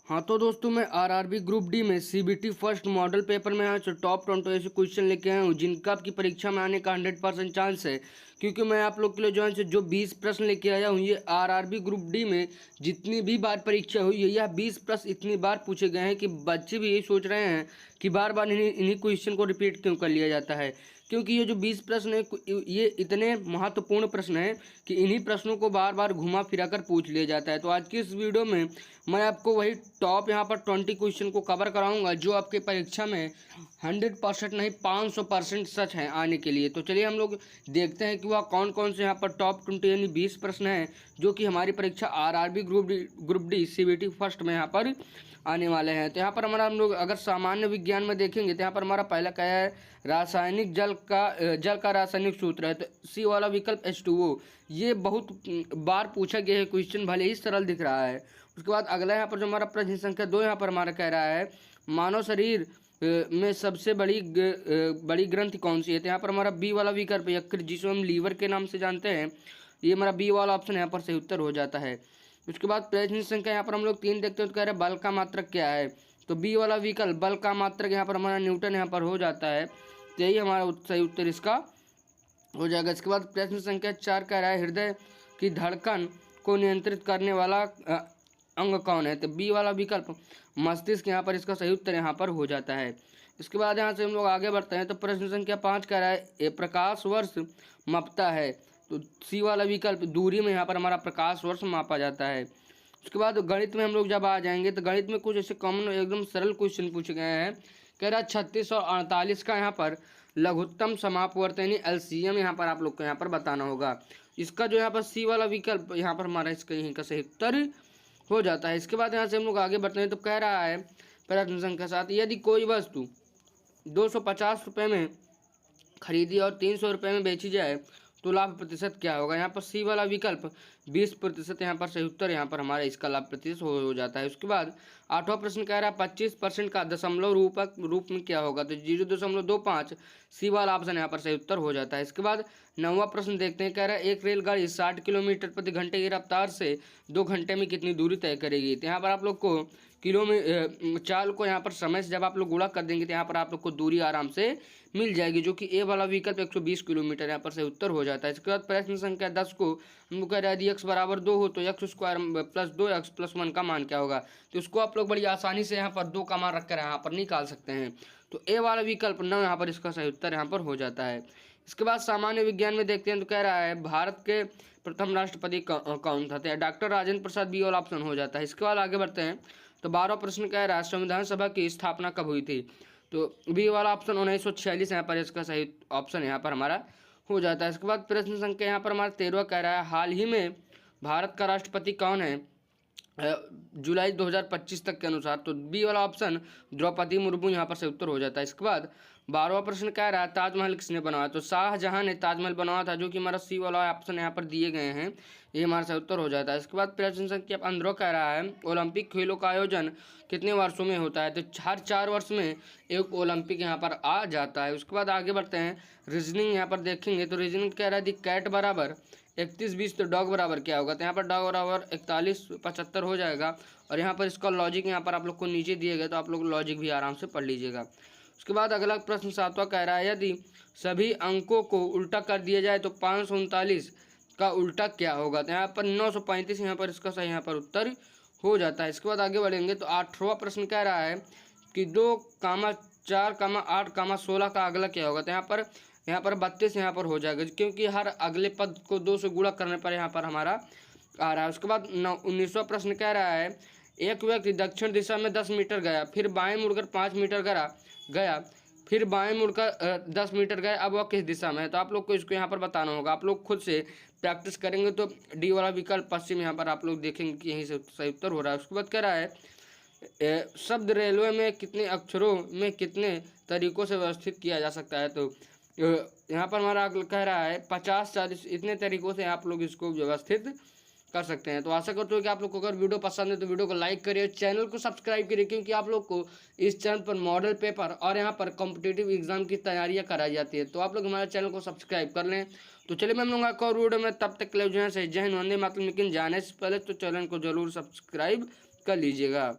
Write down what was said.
हाँ तो दोस्तों, मैं आरआरबी ग्रुप डी में सीबीटी फर्स्ट मॉडल पेपर में आज टॉप 20 ऐसे क्वेश्चन लेके आया हूँ जिनका आपकी परीक्षा में आने का 100% चांस है। क्योंकि मैं आप लोग के लिए जो 20 प्रश्न लेके आया हूँ, ये आरआरबी ग्रुप डी में जितनी भी बार परीक्षा हुई है, यह 20 प्रश्न इतनी बार पूछे गए हैं कि बच्चे भी यही सोच रहे हैं कि बार बार इन्हीं क्वेश्चन को रिपीट क्यों कर लिया जाता है। क्योंकि ये जो 20 प्रश्न है, ये इतने महत्वपूर्ण प्रश्न हैं कि इन्हीं प्रश्नों को बार बार घुमा फिरा कर पूछ लिया जाता है। तो आज की इस वीडियो में मैं आपको वही टॉप यहाँ पर 20 क्वेश्चन को कवर कराऊंगा जो आपके परीक्षा में 100% नहीं 500% सच है आने के लिए। तो चलिए हम लोग देखते हैं कि वह कौन कौन से यहाँ पर टॉप 20 यानी 20 प्रश्न हैं जो कि हमारी परीक्षा RRB group D CBT first में यहाँ पर आने वाले हैं। तो यहाँ पर हमारा हम लोग अगर सामान्य विज्ञान में देखेंगे तो यहाँ पर हमारा पहला क्या है, रासायनिक जल का रासायनिक सूत्र है। तो सी वाला विकल्प H2O। ये बहुत बार पूछा गया है क्वेश्चन, भले ही सरल दिख रहा है। उसके बाद अगला यहाँ पर जो हमारा प्रश्न संख्या 2 यहाँ पर हमारा कह रहा है, मानव शरीर में सबसे बड़ी ग्रंथि कौन सी है। तो यहाँ पर हमारा बी वाला विकल्प यकृत, जिसको हम लीवर के नाम से जानते हैं, ये हमारा बी वाला ऑप्शन यहाँ पर सही उत्तर हो जाता है। उसके बाद प्रश्न संख्या यहाँ पर हम लोग 3 देखते हैं। तो कह रहे हैं बल का मात्रक क्या है। तो बी वाला विकल्प बल का मात्रक यहाँ पर हमारा न्यूटन यहाँ पर हो जाता है। तो यही हमारा सही उत्तर इसका हो जाएगा। इसके बाद प्रश्न संख्या 4 कह रहा है, हृदय की धड़कन को नियंत्रित करने वाला अंग कौन है। तो बी वाला विकल्प मस्तिष्क यहाँ पर इसका सही उत्तर यहाँ पर हो जाता है। इसके बाद यहाँ से हम लोग आगे बढ़ते हैं। तो प्रश्न संख्या 5 कह रहा है, प्रकाश वर्ष मापता है। तो सी वाला विकल्प दूरी में यहाँ पर हमारा प्रकाश वर्ष मापा जाता है। उसके बाद गणित में हम लोग जब आ जाएंगे तो गणित में कुछ ऐसे कॉमन एकदम सरल क्वेश्चन पूछे गए हैं। कह रहा है 36 और 48 का यहाँ पर लघुत्तम समापवर्त यानी LCM यहाँ पर आप लोग को यहाँ पर बताना होगा। इसका जो यहाँ पर सी वाला विकल्प यहाँ पर हमारा इसका यहीं का सही उत्तर हो जाता है। इसके बाद यहाँ से हम लोग आगे बढ़ते हैं। तो कह रहा है प्रश्न संख्या 7, यदि कोई वस्तु 250 रुपये में खरीदी और 300 रुपये में बेची जाए तो लाभ प्रतिशत क्या होगा। यहाँ पर सी वाला विकल्प 20% यहाँ पर सही उत्तर यहाँ पर हमारा इसका लाभ प्रतिशत हो जाता है। उसके बाद 8वां प्रश्न कह रहा है 25% का दशमलव रूप में क्या होगा। तो 0.25 सी वाला ऑप्शन यहाँ पर सही उत्तर हो जाता है। इसके बाद 9वां प्रश्न देखते हैं। कह रहा है एक रेलगाड़ी 60 किलोमीटर प्रति घंटे की रफ्तार से 2 घंटे में कितनी दूरी तय करेगी। तो यहाँ पर आप लोग को चाल को यहाँ पर समय से जब आप लोग गुणा कर देंगे तो यहाँ पर आप लोग को दूरी आराम से मिल जाएगी, जो कि ए वाला विकल्प 120 किलोमीटर यहाँ पर से उत्तर हो जाता है। इसके बाद प्रश्न संख्या 10 को हम लोग कह रहे हैं यदि x बराबर 2 हो तो x² + 2x + 1 का मान क्या होगा। तो इसको आप लोग बड़ी आसानी से यहाँ पर 2 का मान रखकर यहाँ पर निकाल सकते हैं। तो ए वाला विकल्प 9 यहाँ पर इसका सही उत्तर यहाँ पर हो जाता है। इसके बाद सामान्य विज्ञान में देखते हैं। तो कह रहा है भारत के प्रथम राष्ट्रपति कौन था। डॉक्टर राजेंद्र प्रसाद, बी वाला ऑप्शन हो जाता है। इसके बाद आगे बढ़ते हैं। तो 12वां प्रश्न कह रहा है संविधान सभा की स्थापना कब हुई थी। तो बी वाला ऑप्शन 1946 यहाँ पर इसका सही ऑप्शन यहाँ पर हमारा हो जाता है। इसके बाद प्रश्न संख्या यहाँ पर हमारा 13वां कह रहा है हाल ही में भारत का राष्ट्रपति कौन है जुलाई 2025 तक के अनुसार। तो बी वाला ऑप्शन द्रौपदी मुर्मू यहाँ पर से उत्तर हो जाता है। इसके बाद 12वां प्रश्न कह रहा है ताजमहल किसने बनवाया। तो शाहजहां ने ताजमहल बनवाया था, जो कि हमारा सी वाला ऑप्शन यहाँ पर दिए गए हैं, ये हमारा सही उत्तर हो जाता है। इसके बाद प्रश्न संख्या 15 कह रहा है ओलंपिक खेलों का आयोजन कितने वर्षों में होता है। तो हर 4 वर्ष में एक ओलंपिक यहाँ पर आ जाता है। उसके बाद आगे बढ़ते हैं। रीजनिंग यहाँ पर देखेंगे तो रीजनिंग कह रहा है कैट बराबर 31-20 तो डॉग बराबर क्या होगा। तो यहाँ पर डॉग बराबर 41-75 हो जाएगा। और यहाँ पर इसका लॉजिक यहाँ पर आप लोग को नीचे दिए गए, तो आप लोग लॉजिक भी आराम से पढ़ लीजिएगा। उसके बाद अगला प्रश्न 7वां कह रहा है यदि सभी अंकों को उल्टा कर दिया जाए तो 539 का उल्टा क्या होगा। तो यहाँ पर 935 यहाँ पर इसका सही यहाँ पर उत्तर हो जाता है। इसके बाद आगे बढ़ेंगे। तो 8वां प्रश्न कह रहा है कि 2, 4, 8, 16 का अगला क्या होगा। तो यहाँ पर 32 यहाँ पर हो जाएगा, क्योंकि हर अगले पद को 2 से गुणा करने पर यहाँ पर हमारा आ रहा है। उसके बाद 19वां प्रश्न कह रहा है एक व्यक्ति दक्षिण दिशा में 10 मीटर गया, फिर बाएं मुड़कर 5 मीटर गया, फिर बाएं मुड़कर 10 मीटर गया, अब वह किस दिशा में है। तो आप लोग को इसको यहाँ पर बताना होगा। आप लोग खुद से प्रैक्टिस करेंगे तो डी वाला विकल्प पश्चिम यहाँ पर आप लोग देखेंगे कि यहीं से सही उत्तर हो रहा है। उसके बाद कह रहा है शब्द रेलवे में कितने अक्षरों में कितने तरीकों से व्यवस्थित किया जा सकता है। तो यहाँ पर हमारा कह रहा है 50-40 इतने तरीकों से आप लोग इसको व्यवस्थित कर सकते हैं। तो आशा करते हो कि आप लोग को अगर वीडियो पसंद है तो वीडियो को लाइक करिए, चैनल को सब्सक्राइब करिए, क्योंकि आप लोग को इस चैनल पर मॉडल पेपर और यहाँ पर कॉम्पिटिटिव एग्जाम की तैयारियाँ कराई जाती है। तो आप लोग हमारे चैनल को सब्सक्राइब कर लें। तो चलिए मैं मिलूंगा एक और वीडियो में, तब तक के लिए जो है जय हिंद, वंदे मातरम। लेकिन जाने से पहले तो चैनल को जरूर सब्सक्राइब कर लीजिएगा।